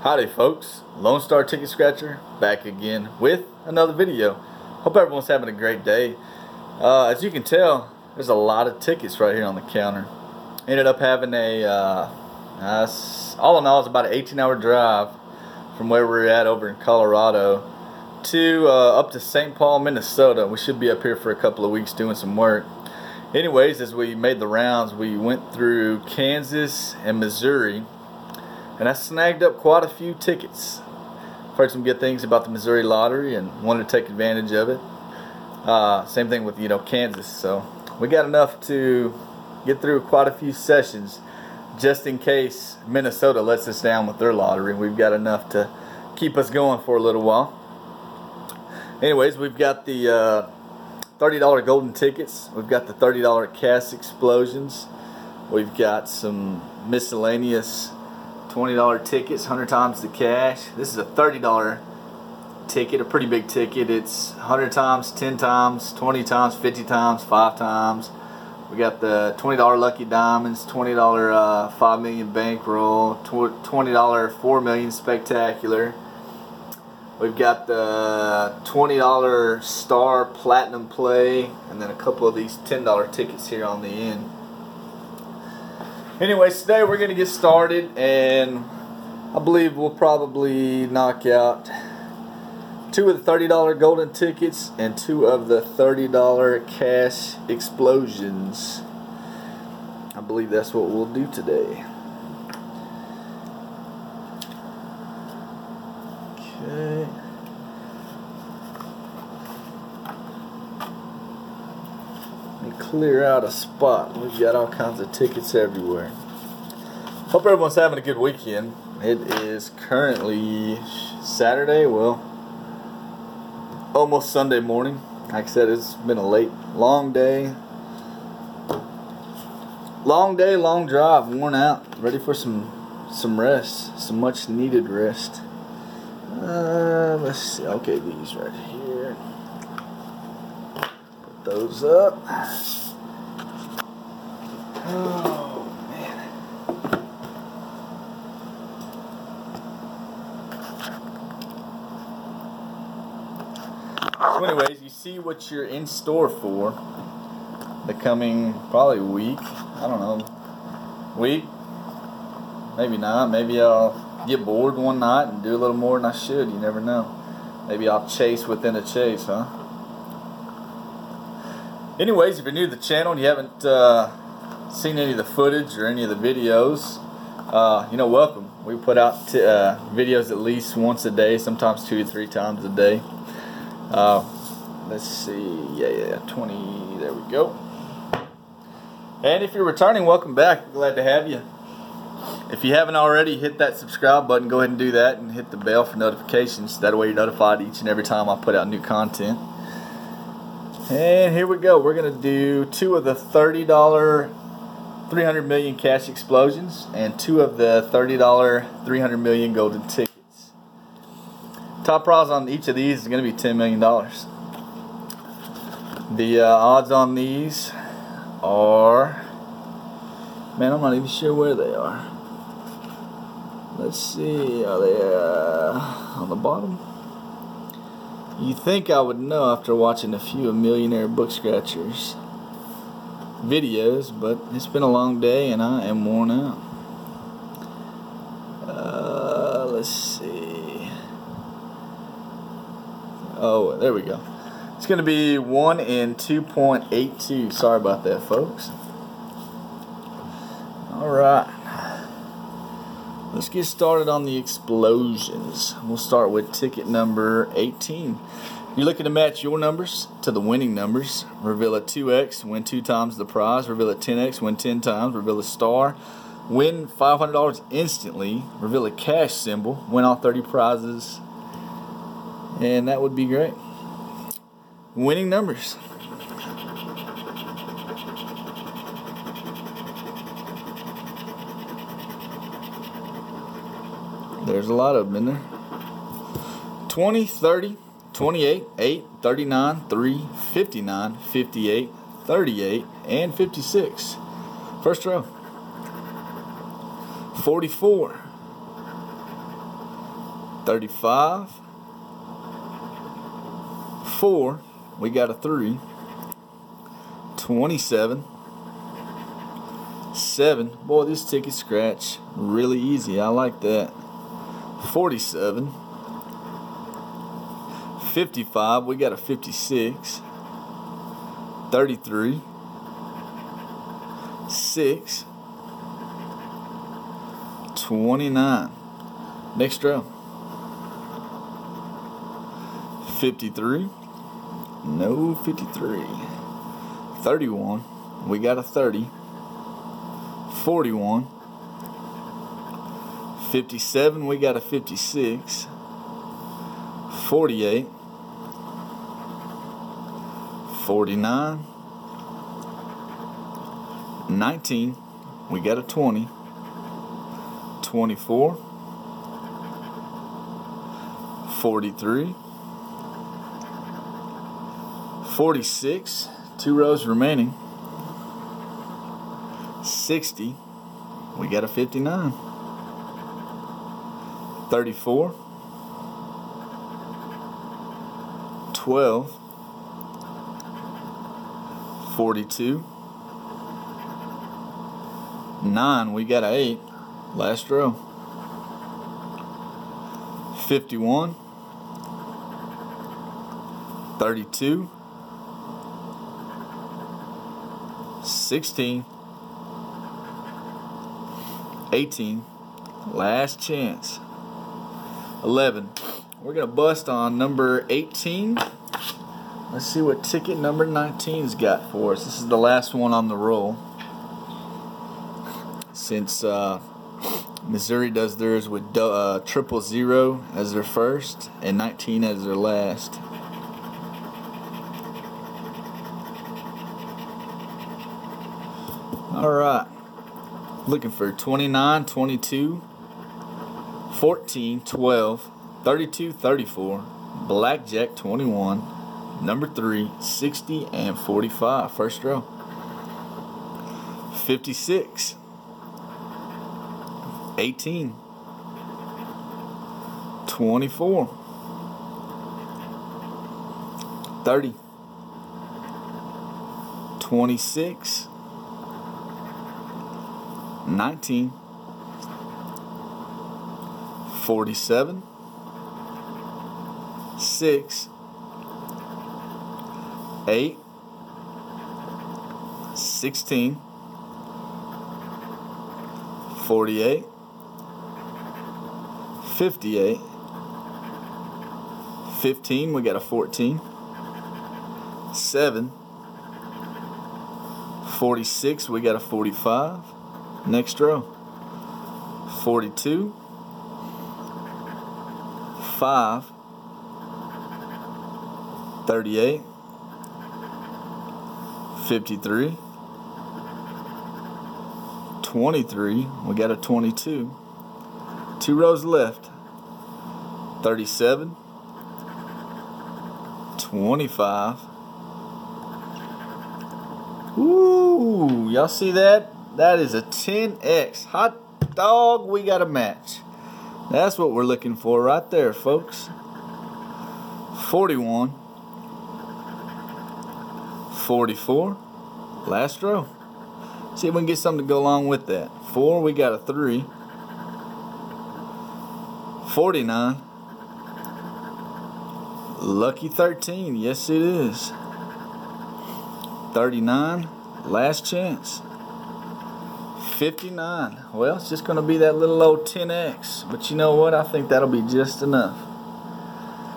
Howdy folks, Lone Star Ticket Scratcher back again with another video. Hope everyone's having a great day. As you can tell, there's a lot of tickets right here on the counter. Ended up having a, all in all, it's about an 18-hour drive from where we're at over in Colorado to up to St. Paul, Minnesota. We should be up here for a couple of weeks doing some work. Anyways, as we made the rounds, we went through Kansas and Missouri, and I snagged up quite a few tickets. Heard some good things about the Missouri lottery and wanted to take advantage of it. Same thing with Kansas. So we got enough to get through quite a few sessions, just in case Minnesota lets us down with their lottery. We've got enough to keep us going for a little while. Anyways, we've got the $30 golden tickets. We've got the $30 cash explosions. We've got some miscellaneous $20 tickets, 100 times the cash. This is a $30 ticket, a pretty big ticket. It's 100 times, 10 times, 20 times, 50 times, 5 times. We got the $20 Lucky Diamonds, $20 5 million bankroll, $20 4 million spectacular. We've got the $20 Star Platinum Play, and then a couple of these $10 tickets here on the end. Anyways, today we're going to get started, and I believe we'll probably knock out 2 of the $30 golden tickets and 2 of the $30 cash explosions. I believe that's what we'll do today. Okay. Let me clear out a spot. We've got all kinds of tickets everywhere. Hope everyone's having a good weekend. It is currently Saturday, well, almost Sunday morning. Like I said, it's been a long day. Long day, long drive, worn out, ready for some rest, some much needed rest. Let's see. Okay, these right here. Put those up. Oh man. So anyways, you see what you're in store for the coming probably week. I don't know. Week? Maybe not. Maybe I'll get bored one night and do a little more than I should. You never know. Maybe I'll chase within a chase, huh? Anyways, if you're new to the channel and you haven't seen any of the footage or any of the videos, welcome. We put out videos at least once a day, sometimes 2 to 3 times a day. Let's see. Yeah, 20. There we go. And if you're returning, welcome back. Glad to have you. If you haven't already, hit that subscribe button. Go ahead and do that, and hit the bell for notifications. That way you're notified each and every time I put out new content. And here we go. We're going to do 2 of the $30 300 million cash explosions and 2 of the $30 300 million golden tickets. Top prize on each of these is going to be $10 million. The odds on these are, man, I'm not even sure where they are. Let's see, are they on the bottom? You think I would know after watching a few of Millionaire Book Scratchers videos, but it's been a long day and I am worn out. Let's see. Oh, there we go. It's going to be 1 in 2.82. Sorry about that, folks. Alright. Let's get started on the explosions. We'll start with ticket number 18. You're looking to match your numbers to the winning numbers. Reveal a 2x, win 2 times the prize. Reveal a 10x, win 10 times. Reveal a star, win $500 instantly. Reveal a cash symbol, win all 30 prizes. And that would be great. Winning numbers. There's a lot of them in there. 20, 30, 28, 8, 39, 3, 59, 58, 38, and 56. First row. 44, 35. 4, we got a 3. 27. 7. Boy, this ticket scratch really easy. I like that. 47. 55. We got a 56. 33. 6. 29. Next row. 53. No 53. 31. We got a 30. 41. 57. We got a 56. 48. 49. 19. We got a 20. 24. 43. 46. 2 rows remaining. 60. We got a 59. 34. 12. 42. 9. We got a 8. Last row. 51. 32. 16. 18. Last chance. 11. We're going to bust on number 18. Let's see what ticket number 19's got for us. This is the last one on the roll. Since Missouri does theirs with 000 as their first and 19 as their last. Alright. Looking for 29, 22, 14, 12, 32, 34, blackjack 21, number 3, 60, and 45. First row. 56, 18, 24, 30, 26, 19, 47, 6, 8, 16, 48, 58, 15, we got a 14, 7, 46, we got a 45. Next row. 42. 5. 38. 53. 23. We got a 22. 2 rows left. 37. 25. Ooh, y'all see that? That is a 10X. Hot dog, we got a match. That's what we're looking for right there, folks. 41. 44. Last row. See if we can get something to go along with that. 4, we got a 3. 49. Lucky 13. Yes, it is. 39. Last chance. 59. Well, it's just going to be that little old 10X. But you know what? I think that'll be just enough.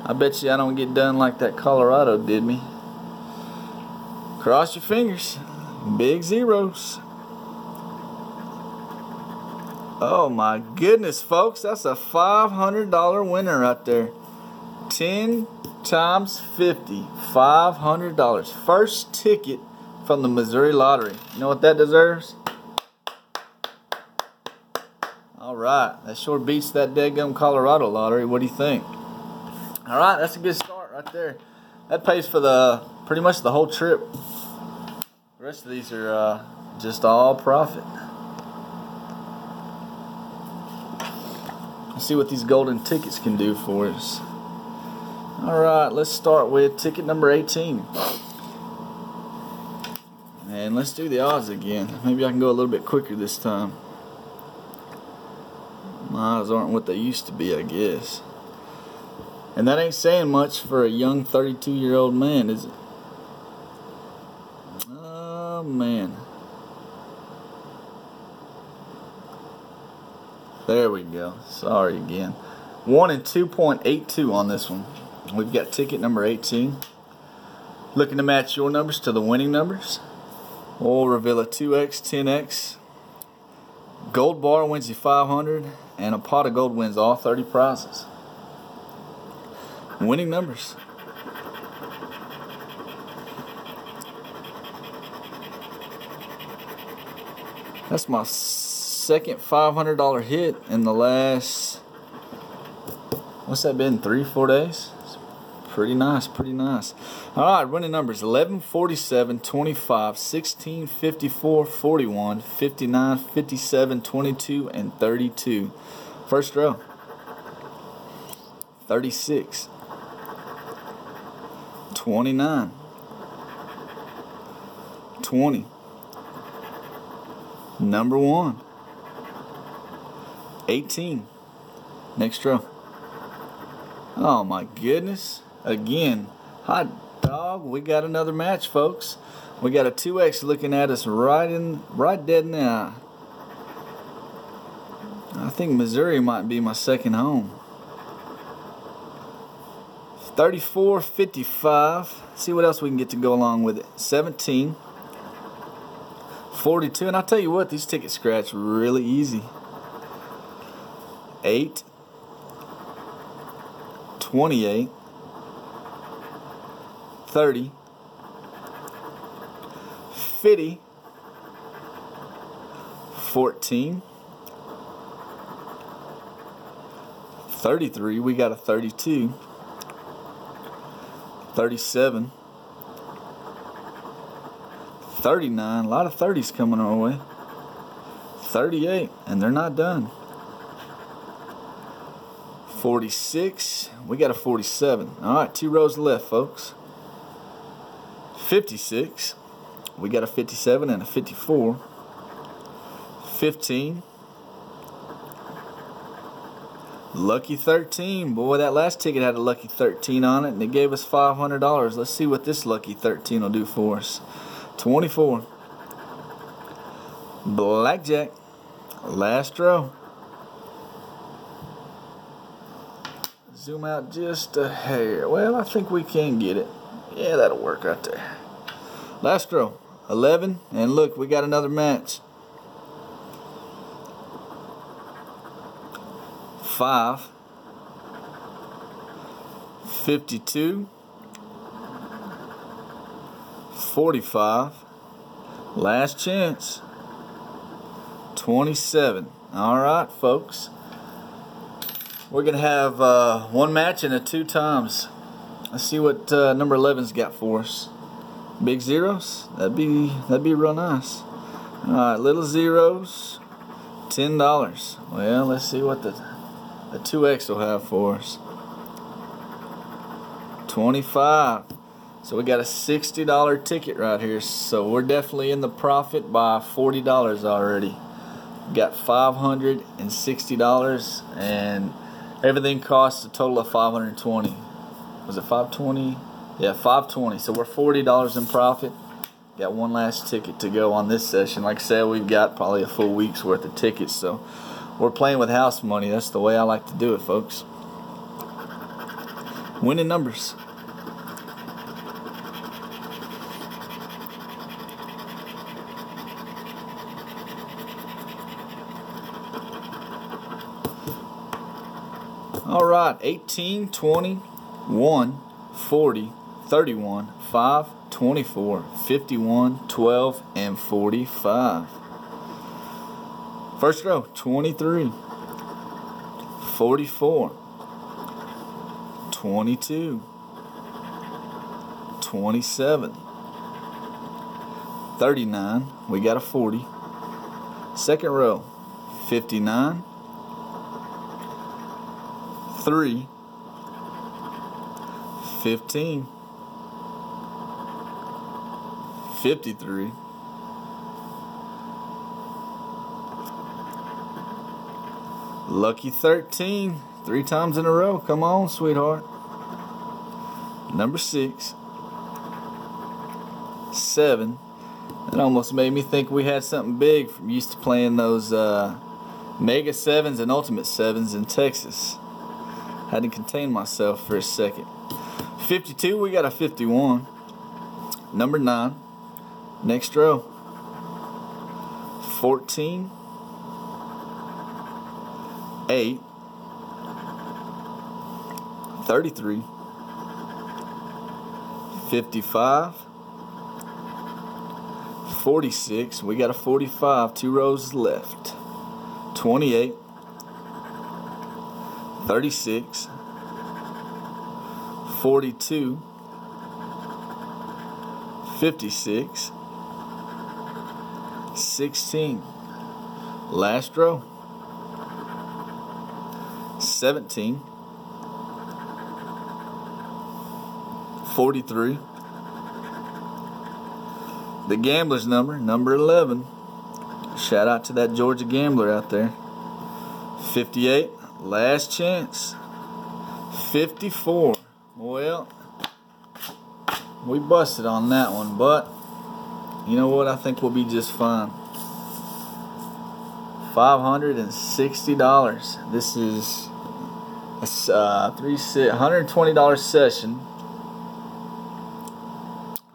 I bet you I don't get done like that Colorado did me. Cross your fingers. Big zeros. Oh my goodness, folks. That's a $500 winner right there. 10 times 50. $500. First ticket from the Missouri Lottery. You know what that deserves? Alright, that sure beats that daggum Colorado lottery. What do you think? Alright, that's a good start right there. That pays for pretty much the whole trip. The rest of these are just all profit. Let's see what these golden tickets can do for us. Alright, let's start with ticket number 18. And let's do the odds again. Maybe I can go a little bit quicker this time. My odds aren't what they used to be, I guess. And that ain't saying much for a young 32-year-old man, is it? Oh, man. There we go. Sorry again. 1 and 2.82 on this one. We've got ticket number 18. Looking to match your numbers to the winning numbers. We'll reveal a 2x, 10x. Gold bar wins you 500, and a pot of gold wins all 30 prizes. Winning numbers. That's my second $500 hit in the last, what's that been, 3-4 days? Pretty nice, pretty nice. Alright, winning numbers: 11, 47, 25, 16, 54, 41, 59, 57, 22, and 32. First row: 36, 29, 20, number 1, 18. Next row. Oh my goodness. Again, hot dog, we got another match, folks. We got a 2x looking at us right dead in the eye. I think Missouri might be my second home. 34, 55. See what else we can get to go along with it. 17, 42, and I'll tell you what, these tickets scratch really easy. 8, 28, 30, 50, 14, 33, we got a 32, 37, 39, a lot of 30s coming our way, 38, and they're not done. 46, we got a 47. Alright, 2 rows left, folks. 56, we got a 57 and a 54. 15, lucky 13. Boy, that last ticket had a lucky 13 on it, and it gave us $500. Let's see what this lucky 13 will do for us. 24, blackjack, last row. Zoom out just a hair. Well, I think we can get it. Yeah, that'll work right there. Last row, 11, and look, we got another match. 5, 52, 45, last chance, 27. Alright, folks. We're going to have one match and a 2 times. Let's see what number 11's got for us. Big zeros? That'd be real nice. Alright, little zeros, $10. Well, let's see what the 2X will have for us. 25. So we got a $60 ticket right here. So we're definitely in the profit by $40 already. Got $560, and everything costs a total of $520. Was it $520? Yeah, $520. So we're $40 in profit. Got one last ticket to go on this session. Like I said, we've got probably a full week's worth of tickets. So we're playing with house money. That's the way I like to do it, folks. Winning numbers. Alright, 18, 20, 1, 40, 31, 5, 24, 51, 12, and 45. First row, 23, 44, 22, 27, 39, we got a 40. Second row, 59, 3, 15, 53, 13, 3 times in a row. Come on, sweetheart. Number 6, 7. That almost made me think we had something big from used to playing those Mega 7s and Ultimate 7s in Texas. Had to contain myself for a second. 52, we got a 51. Number 9, next row. 14, 8, 33, 55, 46, we got a 45, 2 rows left. 28, 36, 42, 56, 16, last row. 17, 43, the gambler's number 11. Shout out to that Georgia gambler out there. 58, last chance. 54, well, we busted on that one, but you know what, I think we'll be just fine. $560. This is a $120 session.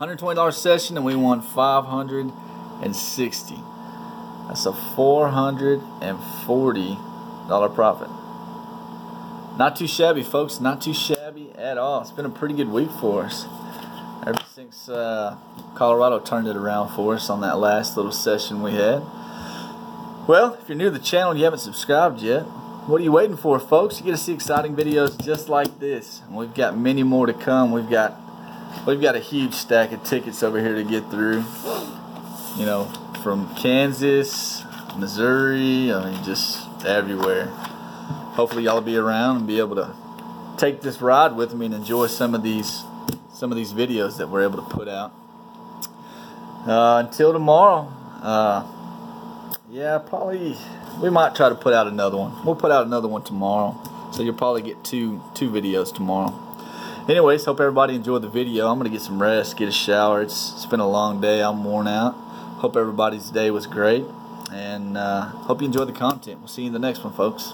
$120 session, and we won $560. That's a $440 profit. Not too shabby, folks. Not too shabby at all. It's been a pretty good week for us. Ever since Colorado turned it around for us on that last little session we had. Well, if you're new to the channel and you haven't subscribed yet, what are you waiting for, folks? You get to see exciting videos just like this. And we've got many more to come. We've got a huge stack of tickets over here to get through. You know, from Kansas, Missouri, I mean, just everywhere. Hopefully y'all will be around and be able to take this ride with me and enjoy some of these videos that we're able to put out. Until tomorrow, yeah, probably we might try to put out another one. We'll put out another one tomorrow, so you'll probably get two videos tomorrow. Anyways, hope everybody enjoyed the video. I'm gonna get some rest, get a shower. It's been a long day. I'm worn out. Hope everybody's day was great, and hope you enjoyed the content. We'll see you in the next one, folks.